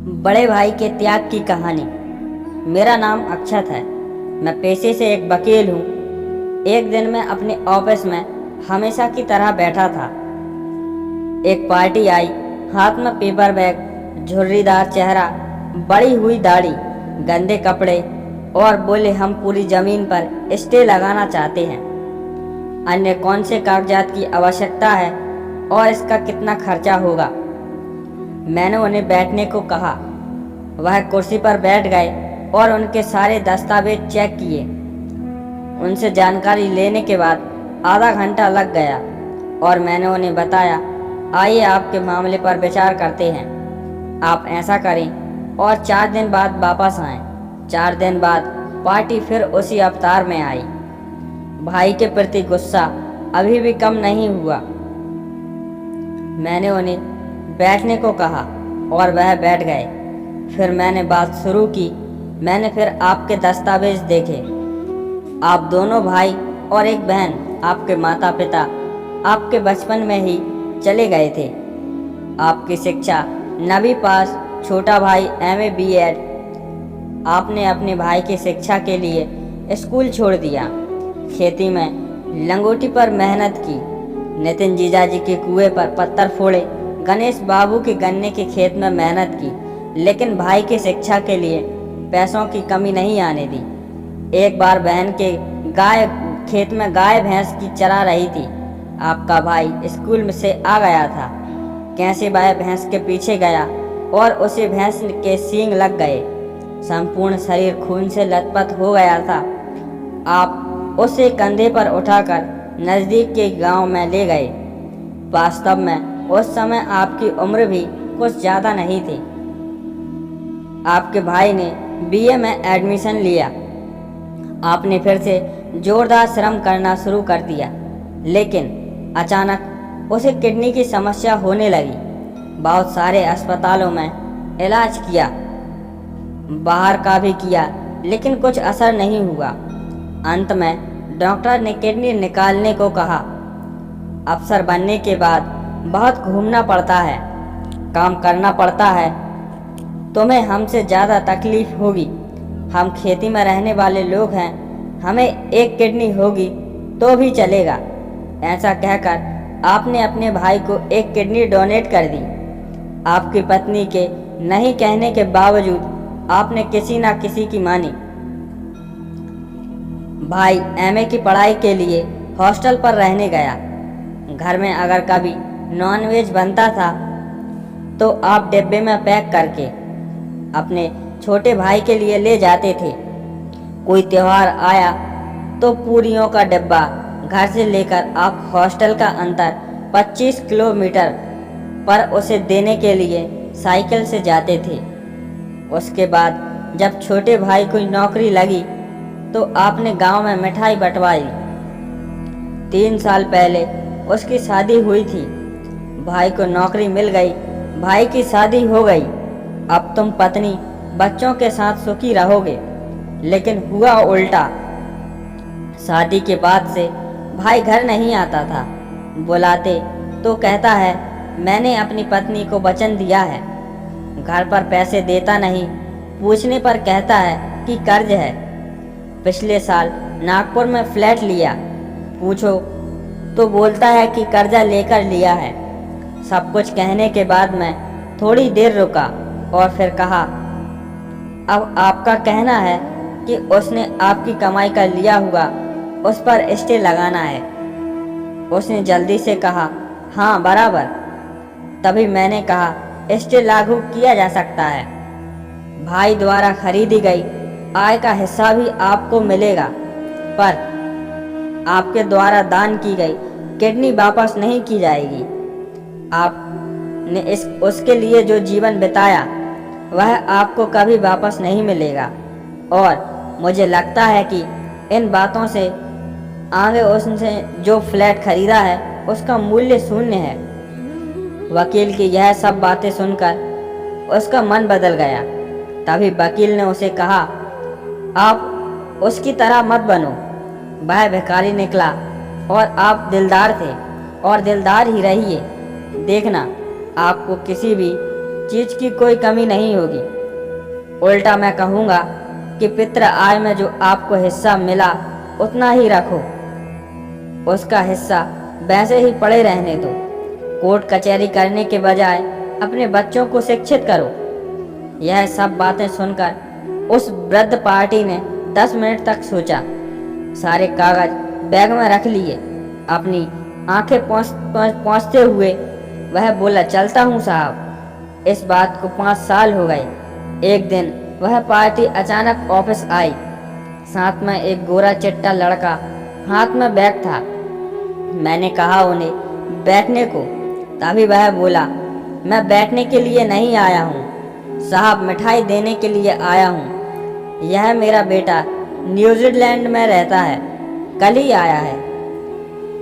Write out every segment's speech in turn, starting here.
बड़े भाई के त्याग की कहानी। मेरा नाम अक्षत है। मैं पेशे से एक वकील हूँ। एक दिन मैं अपने ऑफिस में हमेशा की तरह बैठा था। एक पार्टी आई, हाथ में पेपर बैग, झुर्रीदार चेहरा, बड़ी हुई दाढ़ी, गंदे कपड़े, और बोले हम पूरी जमीन पर स्टे लगाना चाहते हैं। अन्य कौन से कागजात की आवश्यकता है और इसका कितना खर्चा होगा। मैंने उन्हें बैठने को कहा। वह कुर्सी पर बैठ गए और उनके सारे दस्तावेज चेक किए। उनसे जानकारी लेने के बाद आधा घंटा लग गया और मैंने उन्हें बताया, आइए आपके मामले पर विचार करते हैं। आप ऐसा करें और 4 दिन बाद वापस आएं। 4 दिन बाद पार्टी फिर उसी अवतार में आई। भाई के प्रति गुस्सा अभी भी कम नहीं हुआ। मैंने उन्हें बैठने को कहा और वह बैठ गए। फिर मैंने बात शुरू की। मैंने फिर आपके दस्तावेज देखे। आप दोनों भाई और एक बहन, आपके माता पिता आपके बचपन में ही चले गए थे। आपकी शिक्षा 9वीं पास, छोटा भाई MA BEd। आपने अपने भाई की शिक्षा के लिए स्कूल छोड़ दिया। खेती में लंगोटी पर मेहनत की। नितिन जीजाजी के कुएं पर पत्थर फोड़े। गणेश बाबू के गन्ने के खेत में मेहनत की, लेकिन भाई की शिक्षा के लिए पैसों की कमी नहीं आने दी। एक बार बहन के खेत में गाय भैंस की चरा रही थी। आपका भाई स्कूल में से आ गया था। कैसे वह भैंस के पीछे गया और उसे भैंस के सींग लग गए। संपूर्ण शरीर खून से लथपथ हो गया था। आप उसे कंधे पर उठाकर नजदीक के गांव में ले गए। वास्तव में उस समय आपकी उम्र भी कुछ ज़्यादा नहीं थी। आपके भाई ने BA में एडमिशन लिया। आपने फिर से जोरदार श्रम करना शुरू कर दिया, लेकिन अचानक उसे किडनी की समस्या होने लगी। बहुत सारे अस्पतालों में इलाज किया, बाहर का भी किया, लेकिन कुछ असर नहीं हुआ। अंत में डॉक्टर ने किडनी निकालने को कहा। अफसर बनने के बाद बहुत घूमना पड़ता है, काम करना पड़ता है। तुम्हें हमसे ज़्यादा तकलीफ होगी। हम खेती में रहने वाले लोग हैं। हमें एक किडनी होगी तो भी चलेगा। ऐसा कहकर आपने अपने भाई को एक किडनी डोनेट कर दी। आपकी पत्नी के नहीं कहने के बावजूद आपने किसी ना किसी की मानी। भाई MA की पढ़ाई के लिए हॉस्टल पर रहने गया। घर में अगर कभी नॉनवेज बनता था तो आप डिब्बे में पैक करके अपने छोटे भाई के लिए ले जाते थे। कोई त्योहार आया तो पूरियों का डिब्बा घर से लेकर आप हॉस्टल का अंतर 25 किलोमीटर पर उसे देने के लिए साइकिल से जाते थे। उसके बाद जब छोटे भाई को नौकरी लगी तो आपने गांव में मिठाई बंटवाई। 3 साल पहले उसकी शादी हुई थी। भाई को नौकरी मिल गई, भाई की शादी हो गई। अब तुम पत्नी बच्चों के साथ सुखी रहोगे, लेकिन हुआ उल्टा। शादी के बाद से भाई घर नहीं आता था। बुलाते तो कहता है मैंने अपनी पत्नी को वचन दिया है। घर पर पैसे देता नहीं। पूछने पर कहता है कि कर्ज है। पिछले साल नागपुर में फ्लैट लिया। पूछो तो बोलता है कि कर्जा लेकर लिया है। सब कुछ कहने के बाद मैं थोड़ी देर रुका और फिर कहा, अब आपका कहना है कि उसने आपकी कमाई का लिया हुआ उस पर स्टे लगाना है। उसने जल्दी से कहा, हाँ बराबर। तभी मैंने कहा स्टे लागू किया जा सकता है। भाई द्वारा खरीदी गई आय का हिस्सा भी आपको मिलेगा, पर आपके द्वारा दान की गई किडनी वापस नहीं की जाएगी। आपने उसके लिए जो जीवन बिताया वह आपको कभी वापस नहीं मिलेगा। और मुझे लगता है कि इन बातों से आगे उसने जो फ्लैट खरीदा है उसका मूल्य शून्य है। वकील की यह सब बातें सुनकर उसका मन बदल गया। तभी वकील ने उसे कहा, आप उसकी तरह मत बनो। वह भिखारी निकला और आप दिलदार थे और दिलदार ही रहिए। देखना, आपको किसी भी चीज की कोई कमी नहीं होगी। उल्टा मैं कहूँगा कि पितृ आय में जो आपको हिस्सा मिला उतना ही रखो, उसका हिस्सा वैसे ही पड़े रहने दो। कोर्ट कचहरी करने के बजाय अपने बच्चों को शिक्षित करो। यह सब बातें सुनकर उस वृद्ध पार्टी ने 10 मिनट तक सोचा, सारे कागज बैग में रख लिए। अपनी आंखें पहुँचते हुए वह बोला, चलता हूँ साहब। इस बात को 5 साल हो गए। एक दिन वह पार्टी अचानक ऑफिस आई। साथ में एक गोरा चिट्टा लड़का, हाथ में बैग था। मैंने कहा उन्हें बैठने को, तभी वह बोला, मैं बैठने के लिए नहीं आया हूँ साहब, मिठाई देने के लिए आया हूँ। यह मेरा बेटा न्यूजीलैंड में रहता है, कल ही आया है।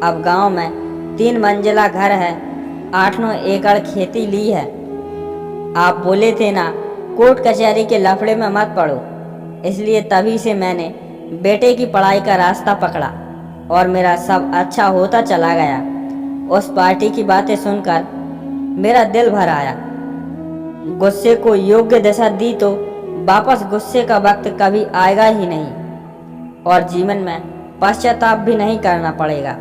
अब गांव में 3 मंजिला घर है, 8-9 एकड़ खेती ली है। आप बोले थे ना कोर्ट कचहरी के लफड़े में मत पड़ो, इसलिए तभी से मैंने बेटे की पढ़ाई का रास्ता पकड़ा और मेरा सब अच्छा होता चला गया। उस पार्टी की बातें सुनकर मेरा दिल भर आया। गुस्से को योग्य दिशा दी तो वापस गुस्से का वक्त कभी आएगा ही नहीं और जीवन में पश्चाताप भी नहीं करना पड़ेगा।